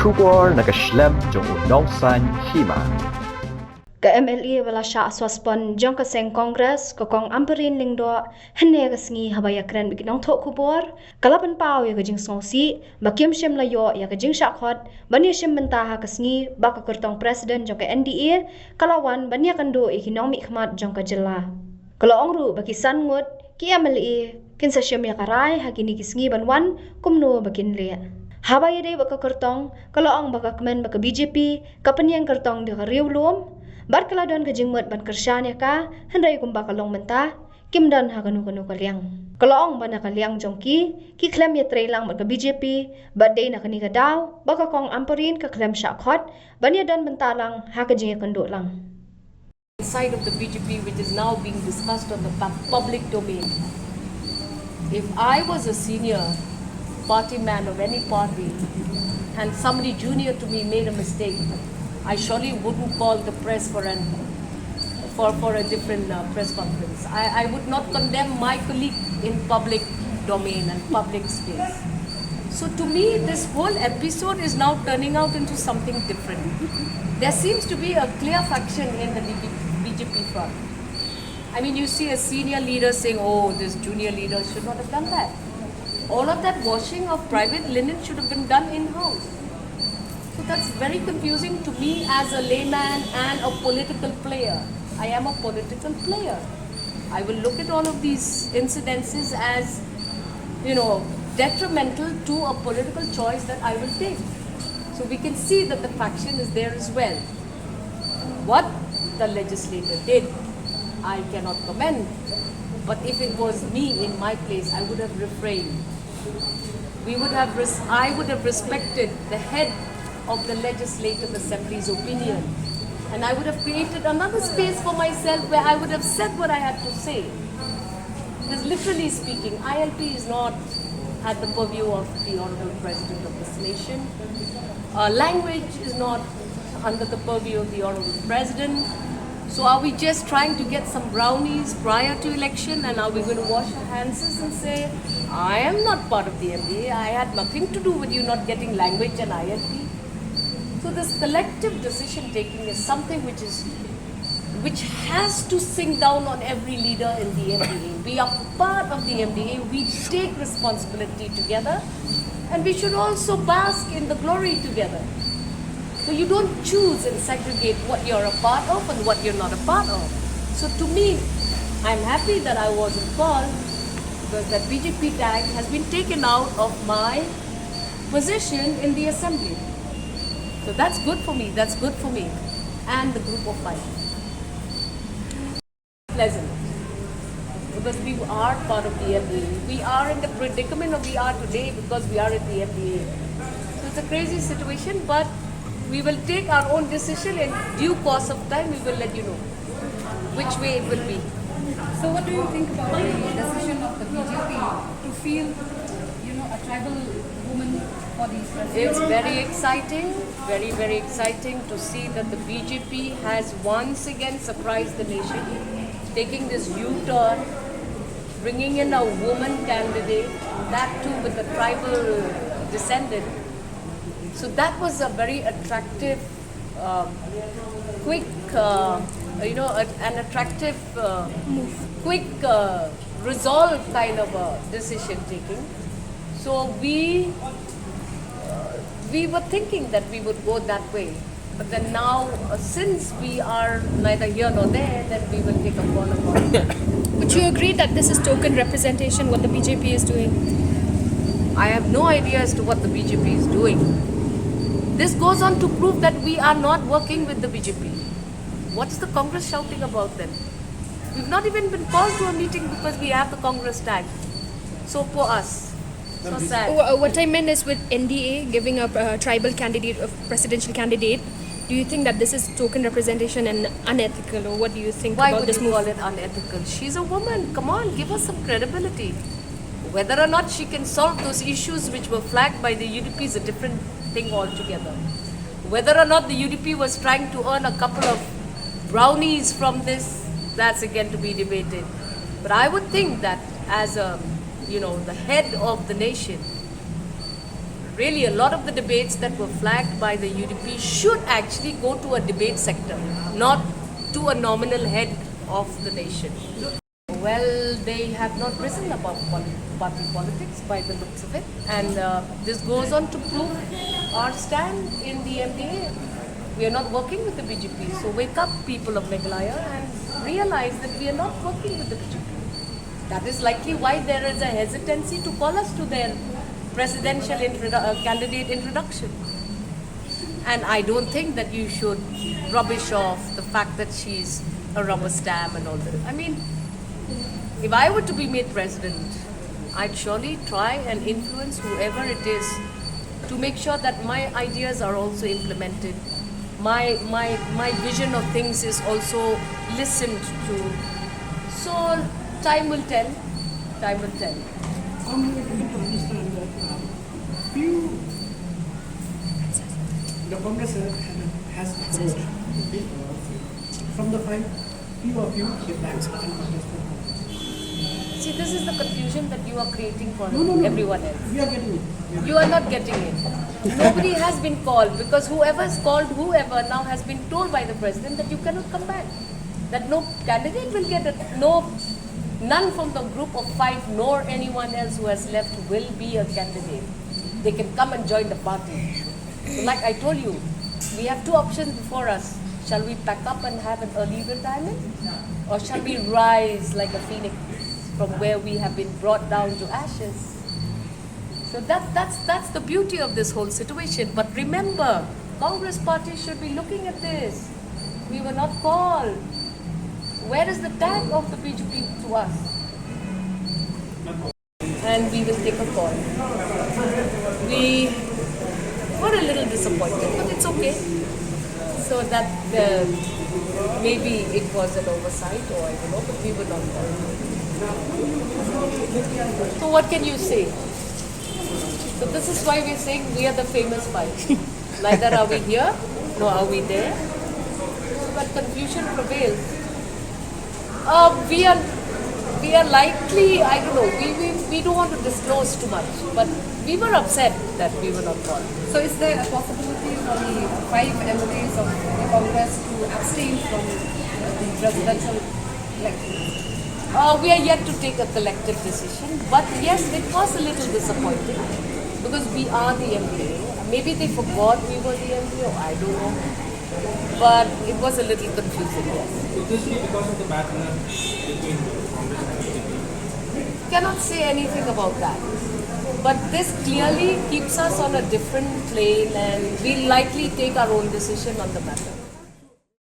Shubor nakaslem jong unongsan Hima. Ka MLA wala sya aswaspon jong ka seng Kongres ko kong amperin lingdo hene ka sngi habaya kren biginong thok kubor kalapan pao ya ka jing songsi bakim shem layo ya ka jing sya khot bani shem mentaha ka sngi ba ka Kyrtong president jong ka NDA kalawan bani kando ikinong mi khmat jong ka jela kalau ongru baki san ngut ki MLA kin sa shem ya karai hakini ki sngi banwan kumno bakin le habaya de baka Kyrtong kalau ong baka kemen baka BJP kapanyang Kyrtong de ka riu lom bar kala don kajing mut ban kershan ya ka hendai kumba kalong menta kim dan ha kanu kalyang kalong bana kalyang jongki ki klem ya trailang mat ka BJP badai na kani ka daw baka kong amperin ka klem sha khot ban ya don mentalang ha kajing ya kando lang side of the BJP which is now being discussed on the public domain. If I was a senior party man of any party and somebody junior to me made a mistake, I surely wouldn't call the press for a different press conference. I would not condemn my colleague in public domain and public space. So to me, this whole episode is now turning out into something different. There seems to be a clear faction in the BJP front. I mean, you see a senior leader saying, oh, this junior leader should not have done that. All of that washing of private linen should have been done in-house. So that's very confusing to me as a layman and a political player. I am a political player. I will look at all of these incidences as, detrimental to a political choice that I will take. So we can see that the faction is there as well. What the legislator did, I cannot comment. But if it was me in my place, I would have refrained. I would have respected the head of the Legislative Assembly's opinion. And I would have created another space for myself where I would have said what I had to say. Because literally speaking, ILP is not at the purview of the Honorable President of this nation. Language is not under the purview of the Honorable President. So are we just trying to get some brownies prior to election, and are we going to wash our hands and say, I am not part of the MDA, I had nothing to do with you not getting language and ILP? So this collective decision taking is something which has to sink down on every leader in the MDA. We are part of the MDA, we take responsibility together, and we should also bask in the glory together. So you don't choose and segregate what you're a part of and what you're not a part of. So to me, I'm happy that I wasn't called, because that BJP tag has been taken out of my position in the assembly. So that's good for me, and the group of five. Pleasant. Because we are part of the MDA. We are in the predicament we are today because we are in the MDA. So it's a crazy situation, but we will take our own decision in due course of time. We will let you know which way it will be. So what do you think about the decision of the BJP to feel, a tribal woman for these presidents? It's very exciting, very, very exciting to see that the BJP has once again surprised the nation, taking this U-turn, bringing in a woman candidate, that too with a tribal descendant. So that was a very attractive, quick, an attractive, quick, resolve kind of a decision taking. So we were thinking that we would go that way. But then now, since we are neither here nor there, then we will take a call about it. Would you agree that this is token representation, what the BJP is doing? I have no idea as to what the BJP is doing. This goes on to prove that we are not working with the BJP. What is the Congress shouting about then? We've not even been called to a meeting because we have the Congress tag. So poor us. So sad. What I meant is with NDA giving a tribal candidate, a presidential candidate, do you think that this is token representation and unethical, or what do you think about this move? Why would you call it unethical? She's a woman. Come on, give her some credibility. Whether or not she can solve those issues which were flagged by the UDP is a different thing altogether. Whether or not the UDP was trying to earn a couple of brownies from this, that's again to be debated. But I would think that as a, the head of the nation, really a lot of the debates that were flagged by the UDP should actually go to a debate sector, not to a nominal head of the nation. Well, they have not risen above party politics by the looks of it, and this goes on to prove our stand in the MDA. We are not working with the BJP, so wake up, people of Meghalaya, and realize that we are not working with the BJP. That is likely why there is a hesitancy to call us to their presidential candidate introduction. And I don't think that you should rubbish off the fact that she's a rubber stamp and all that. I mean, if I were to be made president, I'd surely try and influence whoever it is to make sure that my ideas are also implemented. My vision of things is also listened to. So time will tell. Time will tell. The Congress has approached from the five, few of you get backs. See, this is the confusion that you are creating for No. everyone else. We are getting it. You are not getting it. Nobody has been called, because whoever is called, whoever now has been told by the president that you cannot come back. That no candidate will get it. None from the group of five nor anyone else who has left will be a candidate. They can come and join the party. So like I told you, we have two options before us. Shall we pack up and have an early retirement? Or shall we rise like a phoenix from where we have been brought down to ashes? So that's the beauty of this whole situation. But remember, Congress party should be looking at this. We were not called. Where is the tag of the BJP to us? And we will take a call. We were a little disappointed, but it's okay. So that maybe it was an oversight, or I don't know, but we were not called. So what can you say? So this is why we're saying we are the famous five. Neither are we here, nor are we there. But confusion prevails. We are likely, I don't know, we don't want to disclose too much, but we were upset that we were not called. So is there a possibility for the 5 MLAs of the Congress to abstain from the presidential election? We are yet to take a collective decision, but yes, it was a little disappointing because we are the MPA. Maybe they forgot we were the MPA, or I don't know. But it was a little confusing, yes. Would this be because of the bad blood between Congress and BJP? Cannot say anything about that. But this clearly keeps us on a different plane, and we'll likely take our own decision on the matter.